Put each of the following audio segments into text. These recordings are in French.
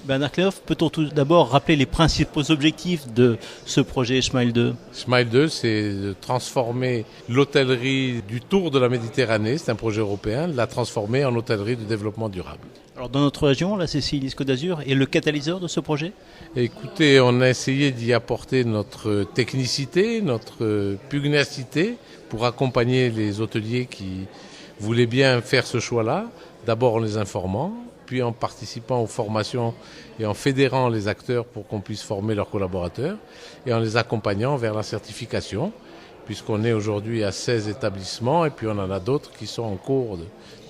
Bernard Klehoff, peut-on tout d'abord rappeler les principaux objectifs de ce projet Smile 2? Smile 2, c'est de transformer l'hôtellerie du Tour de la Méditerranée, c'est un projet européen, de la transformer en hôtellerie de développement durable. Alors dans notre région, la Sicile-Côte d'Azur est le catalyseur de ce projet? Écoutez, on a essayé d'y apporter notre technicité, notre pugnacité pour accompagner les hôteliers qui voulaient bien faire ce choix-là, d'abord en les informant, puis en participant aux formations et en fédérant les acteurs pour qu'on puisse former leurs collaborateurs et en les accompagnant vers la certification, puisqu'on est aujourd'hui à 16 établissements et puis on en a d'autres qui sont en cours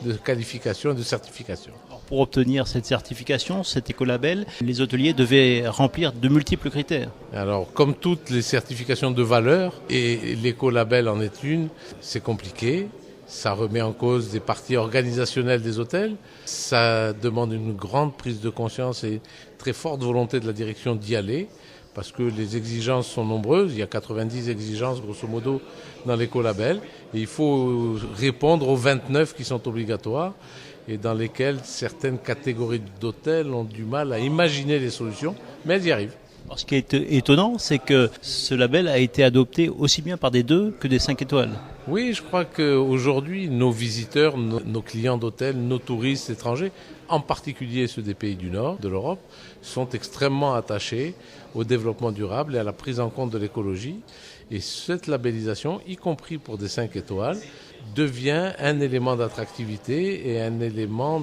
de qualification et de certification. Alors, pour obtenir cette certification, cet écolabel, les hôteliers devaient remplir de multiples critères. Alors, comme toutes les certifications de valeur, et l'écolabel en est une, c'est compliqué. Ça remet en cause des parties organisationnelles des hôtels. Ça demande une grande prise de conscience et une très forte volonté de la direction d'y aller parce que les exigences sont nombreuses. Il y a 90 exigences grosso modo dans l'écolabel et il faut répondre aux 29 qui sont obligatoires et dans lesquelles certaines catégories d'hôtels ont du mal à imaginer les solutions, mais elles y arrivent. Alors, ce qui est étonnant, c'est que ce label a été adopté aussi bien par des 2 que des 5 étoiles. Oui, je crois qu'aujourd'hui, nos visiteurs, nos clients d'hôtels, nos touristes étrangers, en particulier ceux des pays du Nord, de l'Europe, sont extrêmement attachés au développement durable et à la prise en compte de l'écologie. Et cette labellisation, y compris pour des 5 étoiles, devient un élément d'attractivité et un élément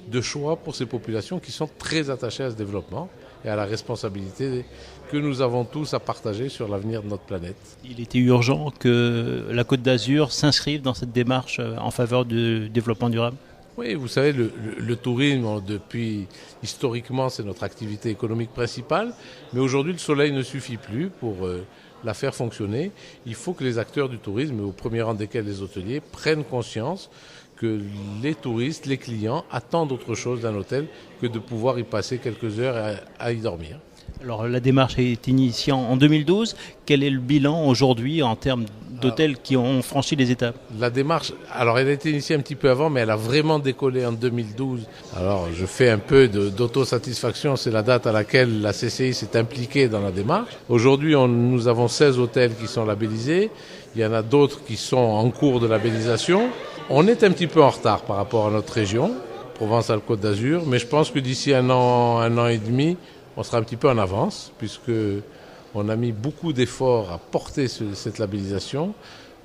de choix pour ces populations qui sont très attachées à ce développement et à la responsabilité que nous avons tous à partager sur l'avenir de notre planète. Il était urgent que la Côte d'Azur s'inscrive dans cette démarche en faveur du développement durable. Oui, vous savez, le tourisme, depuis historiquement, c'est notre activité économique principale, mais aujourd'hui, le soleil ne suffit plus pour la faire fonctionner. Il faut que les acteurs du tourisme, au premier rang desquels les hôteliers, prennent conscience que les touristes, les clients, attendent autre chose d'un hôtel que de pouvoir y passer quelques heures à y dormir. Alors la démarche a été initiée en 2012. Quel est le bilan aujourd'hui en termes d'hôtels qui ont franchi les étapes? La démarche, alors elle a été initiée un petit peu avant, mais elle a vraiment décollé en 2012. Alors je fais un peu d'autosatisfaction, c'est la date à laquelle la CCI s'est impliquée dans la démarche. Aujourd'hui, nous avons 16 hôtels qui sont labellisés. Il y en a d'autres qui sont en cours de labellisation. On est un petit peu en retard par rapport à notre région, Provence-Alpes-Côte d'Azur, mais je pense que d'ici un an et demi, on sera un petit peu en avance, puisque on a mis beaucoup d'efforts à porter cette labellisation.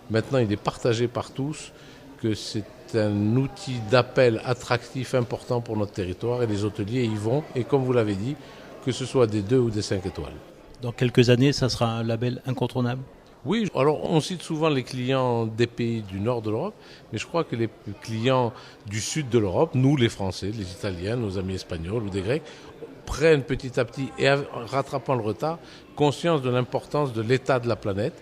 Maintenant, il est partagé par tous que c'est un outil d'appel attractif important pour notre territoire et les hôteliers y vont. Et comme vous l'avez dit, que ce soit des 2 ou des 5 étoiles. Dans quelques années, ça sera un label incontournable? Oui, alors on cite souvent les clients des pays du nord de l'Europe, mais je crois que les clients du sud de l'Europe, nous les Français, les Italiens, nos amis espagnols ou des Grecs, prennent petit à petit, et en rattrapant le retard, conscience de l'importance de l'état de la planète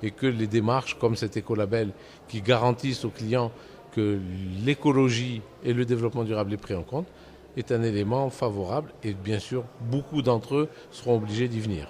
et que les démarches comme cet écolabel qui garantissent aux clients que l'écologie et le développement durable est pris en compte est un élément favorable et bien sûr beaucoup d'entre eux seront obligés d'y venir.